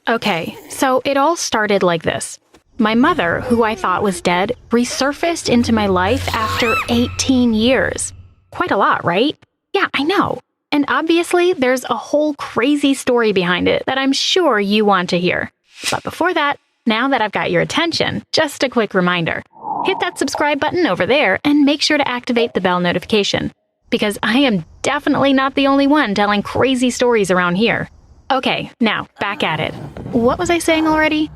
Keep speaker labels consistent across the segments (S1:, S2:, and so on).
S1: Okay, so it all started like this. My mother, who I thought was dead, resurfaced into my life after 18 years. Quite a lot, right? Yeah, I know. And obviously, there's a whole crazy story behind it that I'm sure you want to hear. But before that, now that I've got your attention, just a quick reminder. Hit that subscribe button over there and make sure to activate the bell notification, because I am definitely not the only one telling crazy stories around here. Okay, now, back at it. What was I saying already?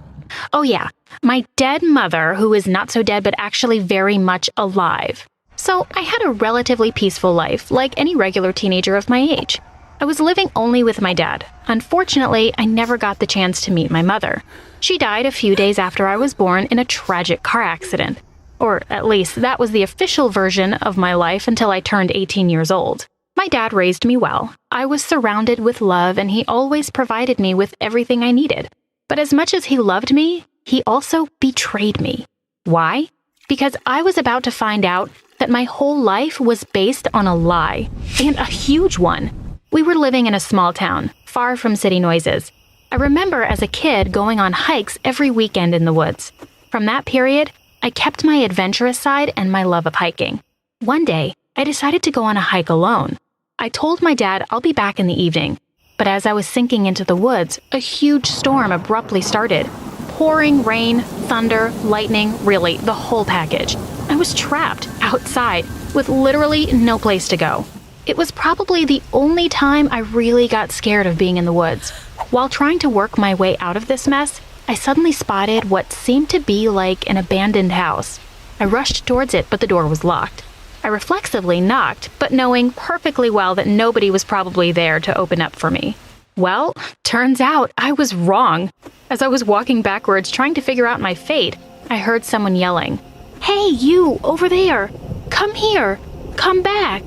S1: Oh yeah, my dead mother, who is not so dead but actually very much alive. So I had a relatively peaceful life, like any regular teenager of my age. I was living only with my dad. Unfortunately, I never got the chance to meet my mother. She died a few days after I was born in a tragic car accident. Or at least that was the official version of my life until I turned 18 years old. My dad raised me well. I was surrounded with love and he always provided me with everything I needed. But as much as he loved me, he also betrayed me. Why? Because I was about to find out that my whole life was based on a lie, and a huge one. We were living in a small town, far from city noises. I remember as a kid going on hikes every weekend in the woods. From that period, I kept my adventurous side and my love of hiking. One day, I decided to go on a hike alone. I told my dad I'll be back in the evening, but as I was sinking into the woods, a huge storm abruptly started. Pouring rain, thunder, lightning, really, the whole package. I was trapped outside with literally no place to go. It was probably the only time I really got scared of being in the woods. While trying to work my way out of this mess, I suddenly spotted what seemed to be like an abandoned house. I rushed towards it, but the door was locked. I reflexively knocked, but knowing perfectly well that nobody was probably there to open up for me. Well, turns out I was wrong. As I was walking backwards trying to figure out my fate, I heard someone yelling, "Hey, you, over there! Come here! Come back!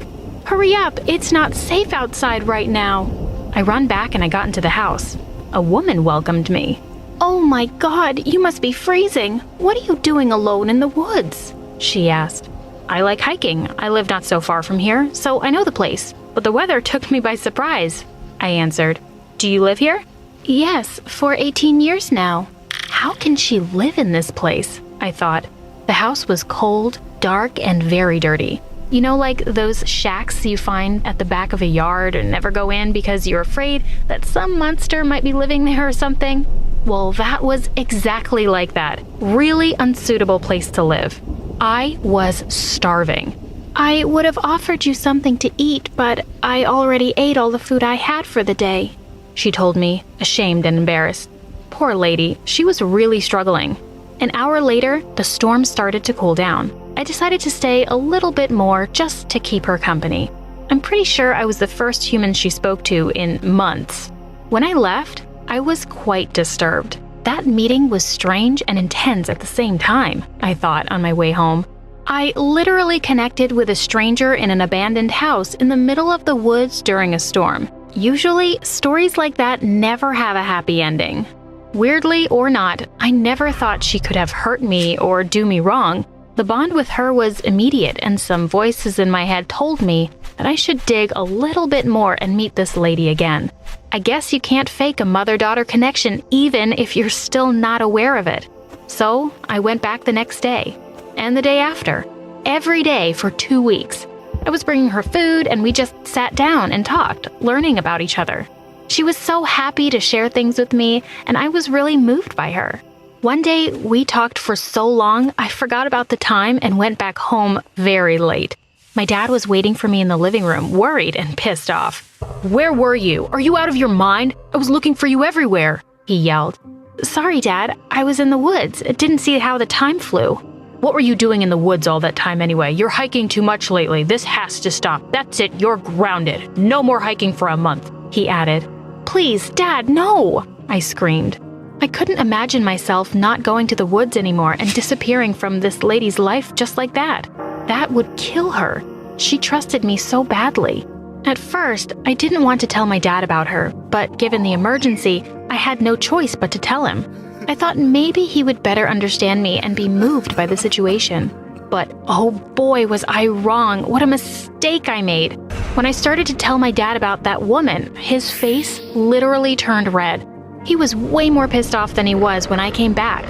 S1: Hurry up, it's not safe outside right now!" I run back and I got into the house. A woman welcomed me. "Oh my God, you must be freezing! What are you doing alone in the woods?" she asked. "I like hiking. I live not so far from here, so I know the place. But the weather took me by surprise," I answered. "Do you live here?" "Yes, for 18 years now." How can she live in this place? I thought. The house was cold, dark, and very dirty. You know, like those shacks you find at the back of a yard and never go in because you're afraid that some monster might be living there or something? Well, that was exactly like that. Really unsuitable place to live. I was starving. "I would have offered you something to eat, but I already ate all the food I had for the day," she told me, ashamed and embarrassed. Poor lady, she was really struggling. An hour later, the storm started to cool down. I decided to stay a little bit more just to keep her company. I'm pretty sure I was the first human she spoke to in months. When I left, I was quite disturbed. That meeting was strange and intense at the same time, I thought on my way home. I literally connected with a stranger in an abandoned house in the middle of the woods during a storm. Usually, stories like that never have a happy ending. Weirdly or not, I never thought she could have hurt me or do me wrong. The bond with her was immediate, and some voices in my head told me that I should dig a little bit more and meet this lady again. I guess you can't fake a mother-daughter connection even if you're still not aware of it. So I went back the next day, and the day after, every day for 2 weeks. I was bringing her food, and we just sat down and talked, learning about each other. She was so happy to share things with me, and I was really moved by her. One day, we talked for so long, I forgot about the time and went back home very late. My dad was waiting for me in the living room, worried and pissed off. "Where were you? Are you out of your mind? I was looking for you everywhere," he yelled. "Sorry, Dad. I was in the woods. Didn't see how the time flew." "What were you doing in the woods all that time anyway? You're hiking too much lately. This has to stop. That's it. You're grounded. No more hiking for a month," he added. "Please, Dad, no!" I screamed. I couldn't imagine myself not going to the woods anymore and disappearing from this lady's life just like that. That would kill her. She trusted me so badly. At first, I didn't want to tell my dad about her, but given the emergency, I had no choice but to tell him. I thought maybe he would better understand me and be moved by the situation. But oh boy, was I wrong. What a mistake I made. When I started to tell my dad about that woman, his face literally turned red. He was way more pissed off than he was when I came back.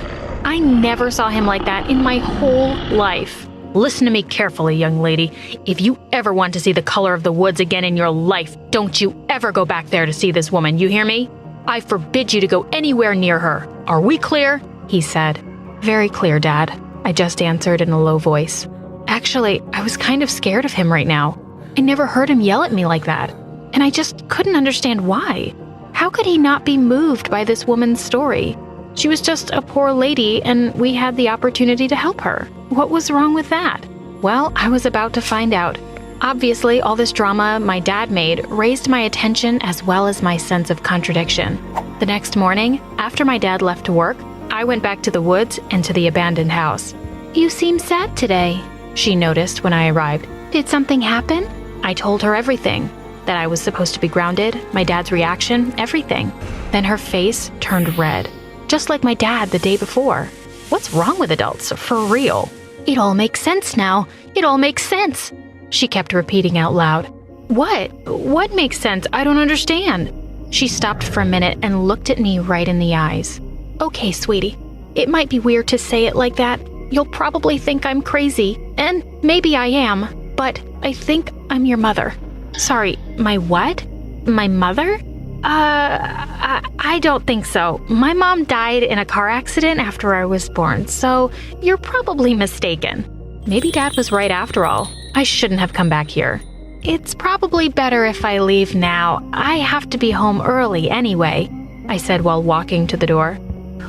S1: I never saw him like that in my whole life. Listen to me carefully, young lady. If you ever want to see the color of the woods again in your life, don't you ever go back there to see this woman, you hear me? I forbid you to go anywhere near her. Are we clear? He said. Very clear, Dad, I just answered in a low voice. Actually, I was kind of scared of him right now. I never heard him yell at me like that, and I just couldn't understand why. How could he not be moved by this woman's story? She was just a poor lady, and we had the opportunity to help her. What was wrong with that? Well, I was about to find out. Obviously, all this drama my dad made raised my attention as well as my sense of contradiction. The next morning, after my dad left to work, I went back to the woods and to the abandoned house. You seem sad today, she noticed when I arrived. Did something happen? I told her everything. That I was supposed to be grounded, my dad's reaction, everything. Then her face turned red, just like my dad the day before. What's wrong with adults, for real? It all makes sense now. It all makes sense, she kept repeating out loud. What? What makes sense? I don't understand. She stopped for a minute and looked at me right in the eyes. Okay, sweetie, it might be weird to say it like that. You'll probably think I'm crazy, and maybe I am, but I think I'm your mother. Sorry, my what? My mother? I don't think so. My mom died in a car accident after I was born, so you're probably mistaken. Maybe Dad was right after all. I shouldn't have come back here. It's probably better if I leave now. I have to be home early anyway, I said while walking to the door.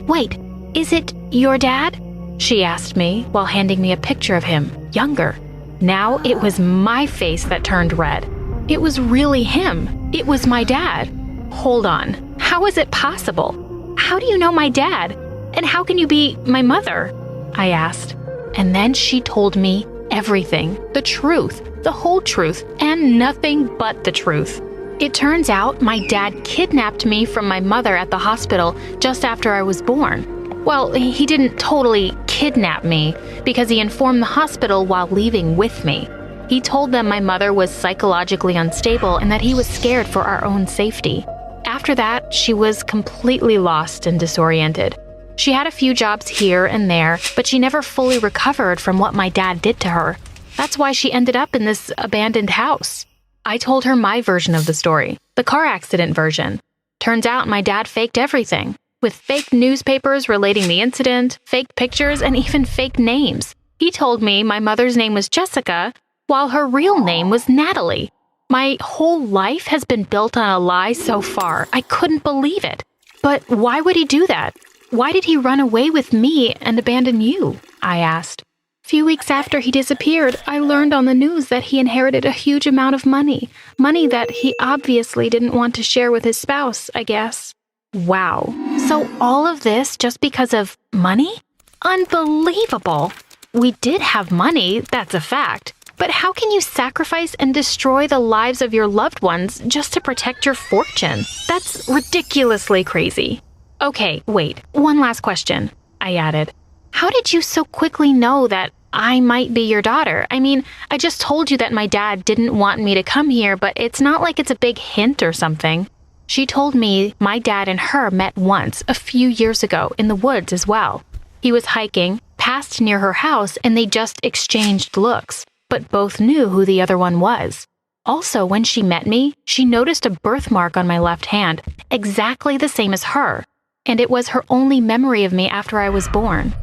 S1: Wait, is it your dad? She asked me while handing me a picture of him, younger. Now it was my face that turned red. It was really him. It was my dad. Hold on. How is it possible? How do you know my dad? And how can you be my mother? I asked. And then she told me everything. The truth. The whole truth. And nothing but the truth. It turns out my dad kidnapped me from my mother at the hospital just after I was born. Well, he didn't totally kidnap me because he informed the hospital while leaving with me. He told them my mother was psychologically unstable and that he was scared for our own safety. After that, she was completely lost and disoriented. She had a few jobs here and there, but she never fully recovered from what my dad did to her. That's why she ended up in this abandoned house. I told her my version of the story, the car accident version. Turns out my dad faked everything, with fake newspapers relating the incident, fake pictures, and even fake names. He told me my mother's name was Jessica, while her real name was Natalie. My whole life has been built on a lie so far. I couldn't believe it. But why would he do that? Why did he run away with me and abandon you? I asked. A few weeks after he disappeared, I learned on the news that he inherited a huge amount of money. Money that he obviously didn't want to share with his spouse, I guess. Wow. So all of this just because of money? Unbelievable. We did have money, that's a fact. But how can you sacrifice and destroy the lives of your loved ones just to protect your fortune? That's ridiculously crazy. Okay, wait, one last question, I added. How did you so quickly know that I might be your daughter? I mean, I just told you that my dad didn't want me to come here, but it's not like it's a big hint or something. She told me my dad and her met once, a few years ago, in the woods as well. He was hiking, passed near her house, and they just exchanged looks. But both knew who the other one was. Also, when she met me, she noticed a birthmark on my left hand, exactly the same as her, and it was her only memory of me after I was born.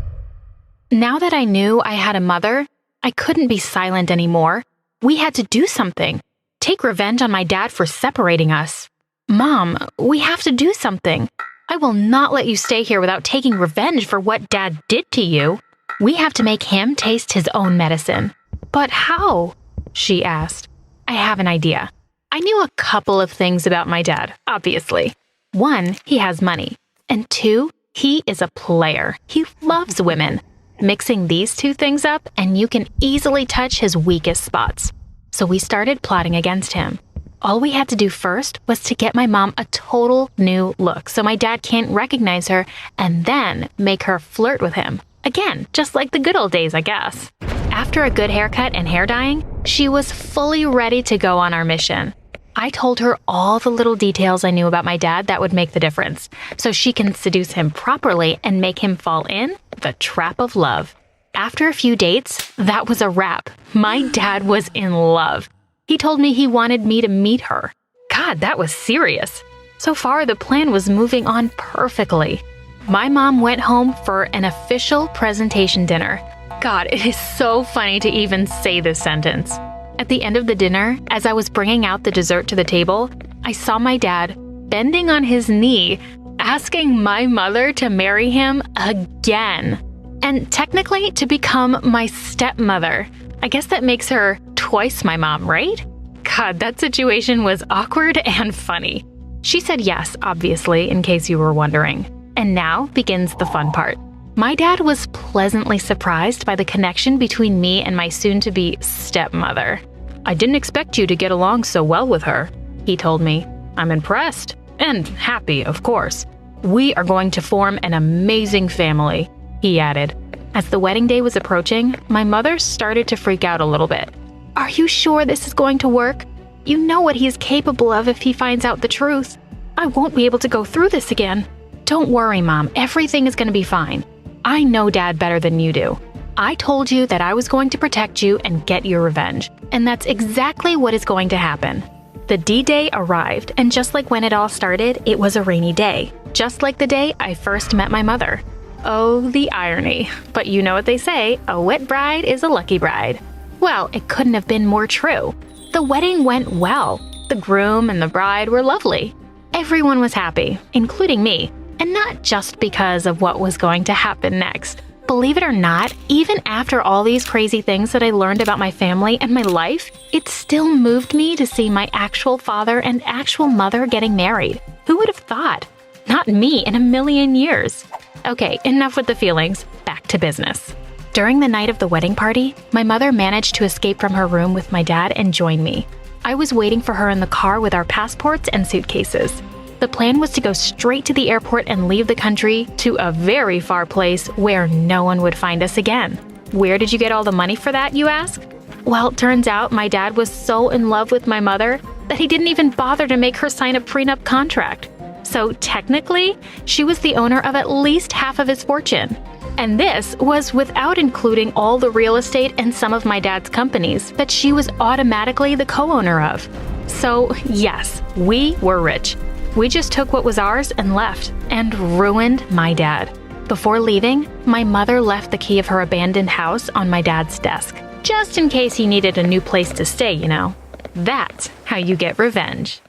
S1: Now that I knew I had a mother, I couldn't be silent anymore. We had to do something. Take revenge on my dad for separating us. Mom, we have to do something. I will not let you stay here without taking revenge for what Dad did to you. We have to make him taste his own medicine. But how? She asked. I have an idea. I knew a couple of things about my dad, obviously. 1, he has money. And 2, he is a player. He loves women. Mixing these 2 things up, and you can easily touch his weakest spots. So we started plotting against him. All we had to do first was to get my mom a total new look so my dad can't recognize her, and then make her flirt with him. Again, just like the good old days, I guess. After a good haircut and hair dyeing, she was fully ready to go on our mission. I told her all the little details I knew about my dad that would make the difference, so she can seduce him properly and make him fall in the trap of love. After a few dates, that was a wrap. My dad was in love. He told me he wanted me to meet her. God, that was serious. So far, the plan was moving on perfectly. My mom went home for an official presentation dinner. God, it is so funny to even say this sentence. At the end of the dinner, as I was bringing out the dessert to the table, I saw my dad bending on his knee, asking my mother to marry him again. And technically to become my stepmother. I guess that makes her twice my mom, right? God, that situation was awkward and funny. She said yes, obviously, in case you were wondering. And now begins the fun part. My dad was pleasantly surprised by the connection between me and my soon-to-be stepmother. "I didn't expect you to get along so well with her," he told me. "I'm impressed. And happy, of course. We are going to form an amazing family," he added. As the wedding day was approaching, my mother started to freak out a little bit. "Are you sure this is going to work? You know what he is capable of if he finds out the truth. I won't be able to go through this again." "Don't worry, Mom. Everything is going to be fine. I know Dad better than you do. I told you that I was going to protect you and get your revenge, and that's exactly what is going to happen." The D-Day arrived, and just like when it all started, it was a rainy day, just like the day I first met my mother. Oh, the irony. But you know what they say, a wet bride is a lucky bride. Well, it couldn't have been more true. The wedding went well. The groom and the bride were lovely. Everyone was happy, including me, and not just because of what was going to happen next. Believe it or not, even after all these crazy things that I learned about my family and my life, it still moved me to see my actual father and actual mother getting married. Who would have thought? Not me in a million years. Okay, enough with the feelings. Back to business. During the night of the wedding party, my mother managed to escape from her room with my dad and join me. I was waiting for her in the car with our passports and suitcases. The plan was to go straight to the airport and leave the country to a very far place where no one would find us again. Where did you get all the money for that, you ask? Well, it turns out my dad was so in love with my mother that he didn't even bother to make her sign a prenup contract. So technically, she was the owner of at least half of his fortune. And this was without including all the real estate and some of my dad's companies that she was automatically the co-owner of. So yes, we were rich. We just took what was ours and left, and ruined my dad. Before leaving, my mother left the key of her abandoned house on my dad's desk, just in case he needed a new place to stay, you know. That's how you get revenge.